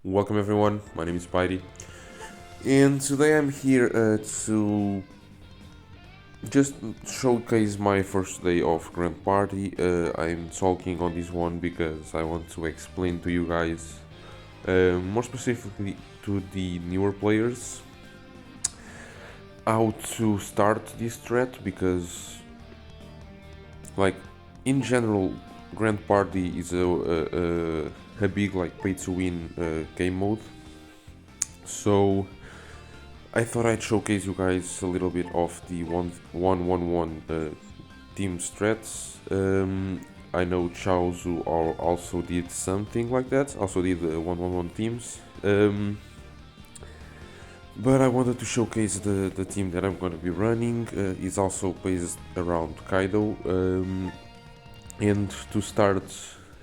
Welcome everyone, my name is spiidey, and today I'm here to just showcase my first day of Grand Party. I'm talking on this one because I want to explain to you guys, more specifically to the newer players, how to start this strat, because like in general Grand Party is a big pay to win game mode, so I thought I'd showcase you guys a little bit of the 1-1-1 team strats. I know Chaozu also did something like that, also did 1-1-1 teams, but I wanted to showcase the team that I'm going to be running. It's also based around Kaido, and to start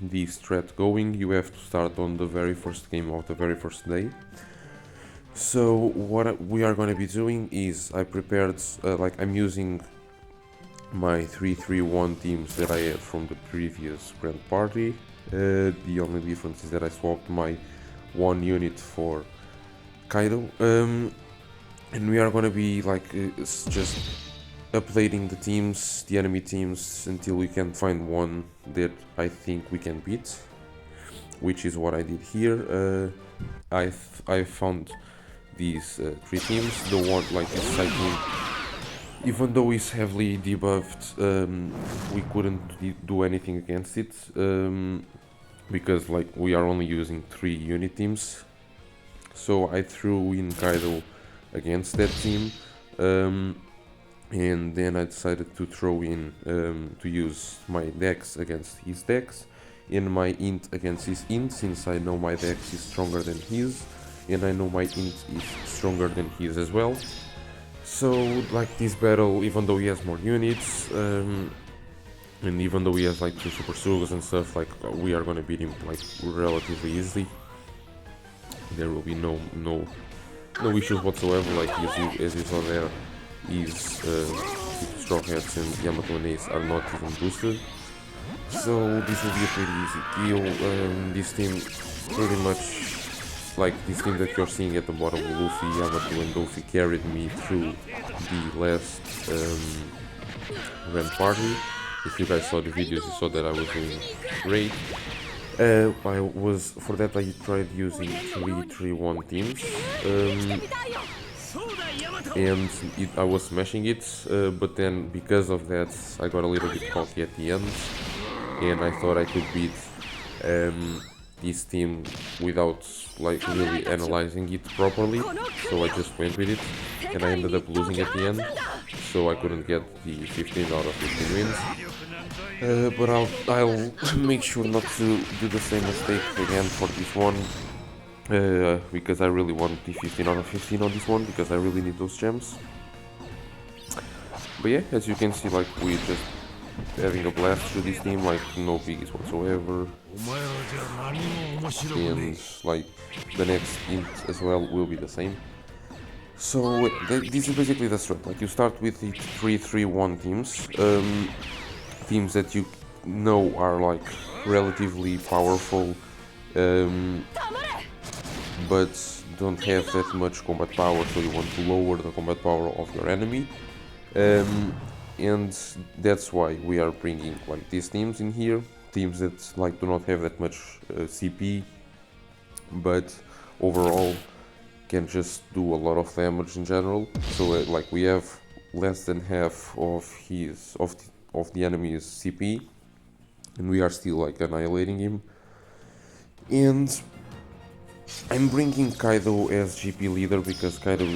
the strat going, you have to start on the very first game of the very first day. So what we are going to be doing is I prepared, I'm using my 3-3-1 teams that I had from the previous Grand Party. The only difference is that I swapped my one unit for Kaido, and we are going to be just updating the teams, the enemy teams, until we can find one that I think we can beat, which is what I did here. I found these three teams. The one this side team, even though it's heavily debuffed, we couldn't do anything against it, because we are only using 3 unit teams. So I threw in Kaido against that team, and then I decided to throw in to use my Dex against his Dex and my Int against his Int, since I know my Dex is stronger than his and I know my Int is stronger than his as well. So this battle, even though he has more units, and even though he has 2 Super Sugas and stuff, we are gonna beat him relatively easily. There will be no issues whatsoever. As you saw there, his Straw Hats and Yamato and Ace are not even boosted, so this will be a pretty easy kill. This team pretty much, this team that you're seeing at the bottom, Luffy, Yamato and Doffy, carried me through the last Grand Party. If you guys saw the videos, you saw that I was doing great. For that I tried using 3-3-1 teams, and I was smashing it, but then because of that I got a little bit cocky at the end, and I thought I could beat this team without really analyzing it properly, so I just went with it, and I ended up losing at the end, so I couldn't get the 15 out of 15 wins. But I'll make sure not to do the same mistake again for this one, because I really want the 15 out of 15 on this one, because I really need those gems. But yeah, as you can see, we just having a blast through this team, no biggies whatsoever, and the next int as well will be the same. So this is basically the strat. You start with the 3-3-1 teams, teams that you know are relatively powerful, but don't have that much combat power, so you want to lower the combat power of your enemy, and that's why we are bringing these teams in here, teams that do not have that much CP, but overall can just do a lot of damage in general. So we have less than half of the enemy's CP, and we are still annihilating him. And I'm bringing Kaido as GP leader because Kaido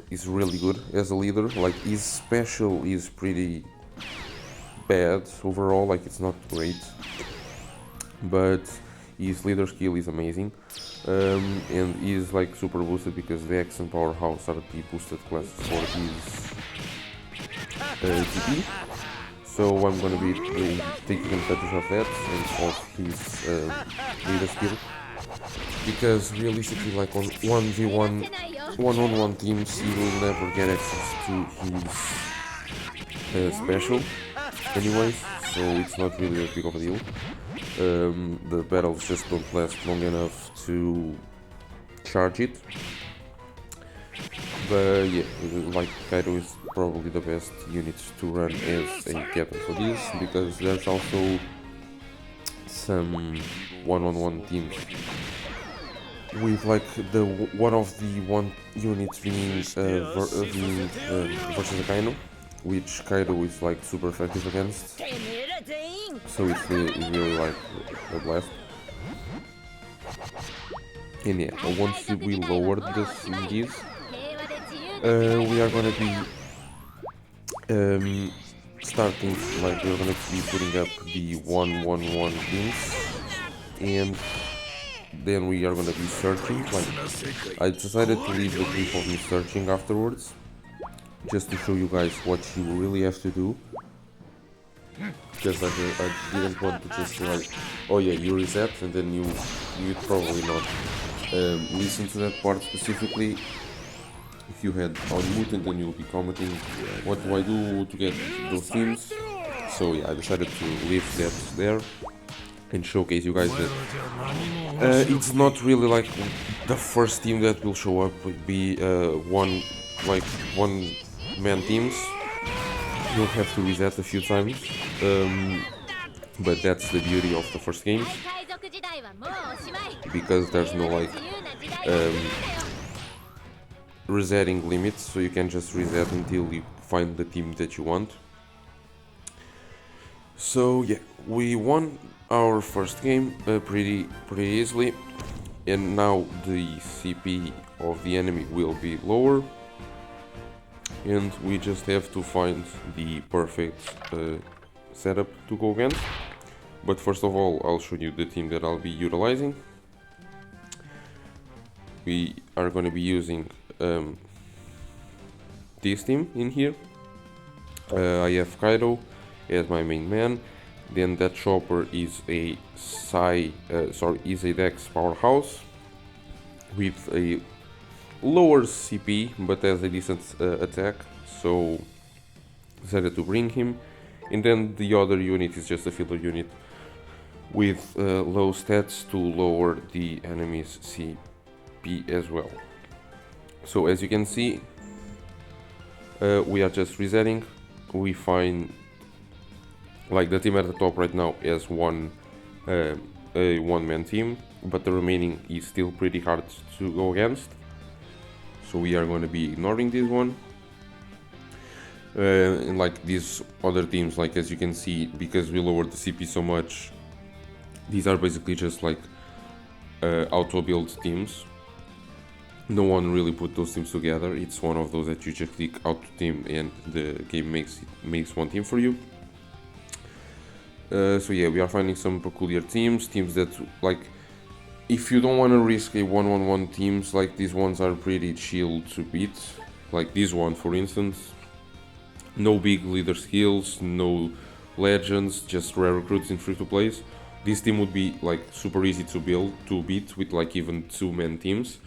is really good as a leader. His special is pretty bad overall, it's not great, but his leader skill is amazing, and he's super boosted because Vex and Powerhouse are the boosted classes for his GP. So I'm gonna be taking advantage of that and of his leader skill, because realistically on 1v1 1-on-1 teams you will never get access to his special anyways, so it's not really a big of a deal. the battles just don't last long enough to charge it. But yeah, like Kaido is probably the best unit to run as a captain for this, because there's also some one-on-one teams with like the one of the one units being versus a Kaido, which Kaido is like super effective against, so it's really like a blast. And yeah, once we lowered these, we are gonna be starting, like we're gonna be putting up the 1-1-1 teams, and then we are gonna be searching. Like I decided to leave the clip of me searching afterwards, just to show you guys what you really have to do, because I didn't want to just like, oh yeah, you reset and then you'd probably not listen to that part specifically if you had on mute, and then you'll be commenting what do I do to get those teams. So yeah, I decided to leave that there and showcase you guys that it's not really like the first team that will show up would be one man teams. You'll have to reset a few times, but that's the beauty of the first game, because there's no like resetting limits, so you can just reset until you find the team that you want. So yeah, we won our first game pretty easily, and now the CP of the enemy will be lower, and we just have to find the perfect setup to go against. But first of all, I'll show you the team that I'll be utilizing. We are going to be using this team in here. I have Kaido as my main man. Then that chopper is a Dex powerhouse with a lower CP but has a decent attack, so decided to bring him. And then the other unit is just a filler unit with low stats to lower the enemy's CP as well. So as you can see, we are just resetting. We find like the team at the top right now is a one-man team, but the remaining is still pretty hard to go against. So we are going to be ignoring this one. And like these other teams, like as you can see, because we lowered the CP so much, these are basically just like auto-build teams. No one really put those teams together. It's one of those that you just click auto team and the game makes one team for you. So yeah, we are finding some peculiar teams that like, if you don't want to risk a 1-1-1 teams, like these ones are pretty chill to beat. Like this one, for instance, no big leader skills, no legends, just rare recruits in free-to-plays. This team would be like super easy to beat with like even two-man teams,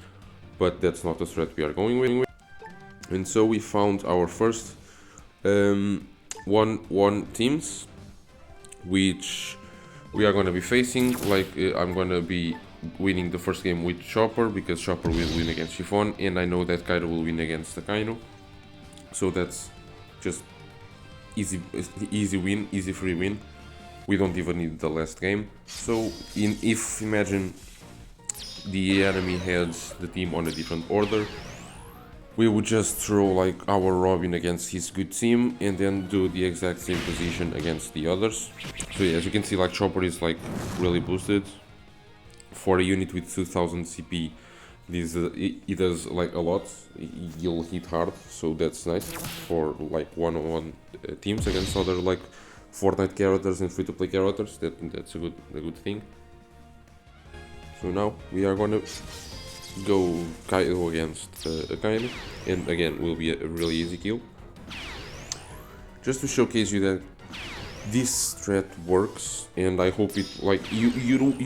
but that's not the strat we are going with. And so we found our first 1-1 teams, which we are going to be facing. Like I'm going to be winning the first game with Chopper, because Chopper will win against Chiffon, and I know that Kaido will win against the Kaido. So that's just easy win, easy free win. We don't even need the last game. So if imagine the enemy has the team on a different order, we would just throw like our Robin against his good team and then do the exact same position against the others. So yeah, as you can see, like Chopper is like really boosted. For a unit with 2000 CP, this it does like a lot. He'll hit hard, so that's nice for like one-on-one teams against other like Fortnite characters and free-to-play characters. That's a good thing. So now we are gonna go Kaido against Kaido, and again will be a really easy kill. Just to showcase you that this strat works, and I hope it like you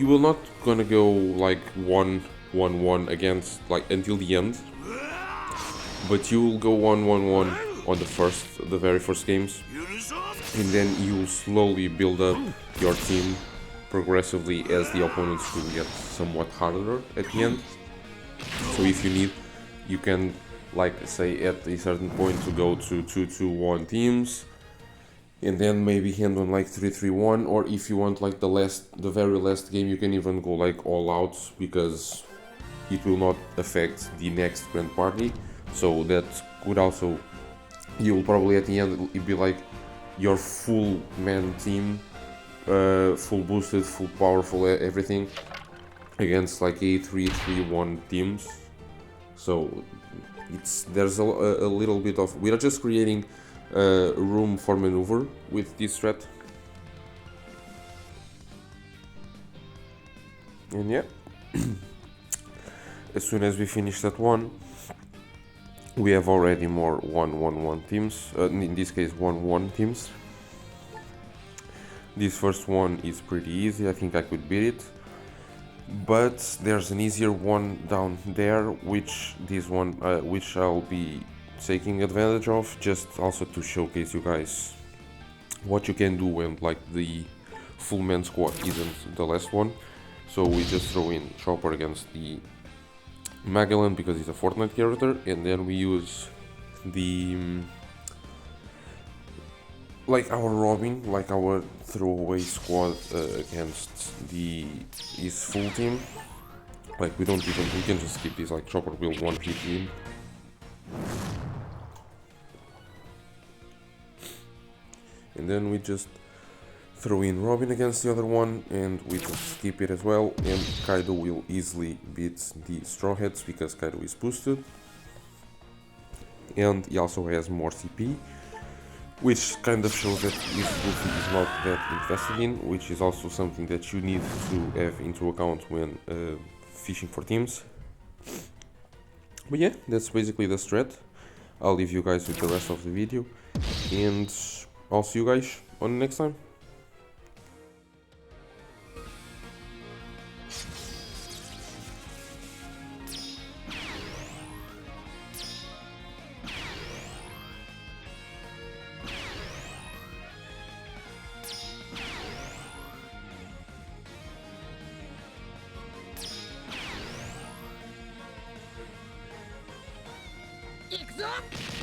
will not gonna go like 1-1-1 against like until the end, but you will go 1-1-1 on the very first games, and then you will slowly build up your team progressively as the opponents will get somewhat harder at the end. So if you need, you can, like, say at a certain point to go to 2-2-1 teams, and then maybe hand on like 3-3-1, or if you want like the very last game, you can even go like all out, because it will not affect the next grand party. So that could also, you will probably at the end it be like your full man team, full boosted, full powerful, everything, against like a 3-3-1 teams. So there's a little bit of, we are just creating room for maneuver with this strat. And yeah, as soon as we finish that one, we have already more 1-1-1 teams, in this case 1-1 teams. This first one is pretty easy, I think I could beat it. But there's an easier one down there, which I'll be taking advantage of, just also to showcase you guys what you can do when like the full man squad isn't the last one. So we just throw in Chopper against the Magellan because he's a Fortnite character, and then we use the like our Robin, like our throwaway squad against his full team. Like we can just skip this, like Chopper will one hit him. And then we just throw in Robin against the other one, and we just skip it as well, and Kaido will easily beat the Straw Hats because Kaido is boosted. And he also has more CP, which kind of shows that his Luffy is not that invested in, which is also something that you need to have into account when fishing for teams. But yeah, that's basically the strat. I'll leave you guys with the rest of the video, and I'll see you guys on the next time. Exo!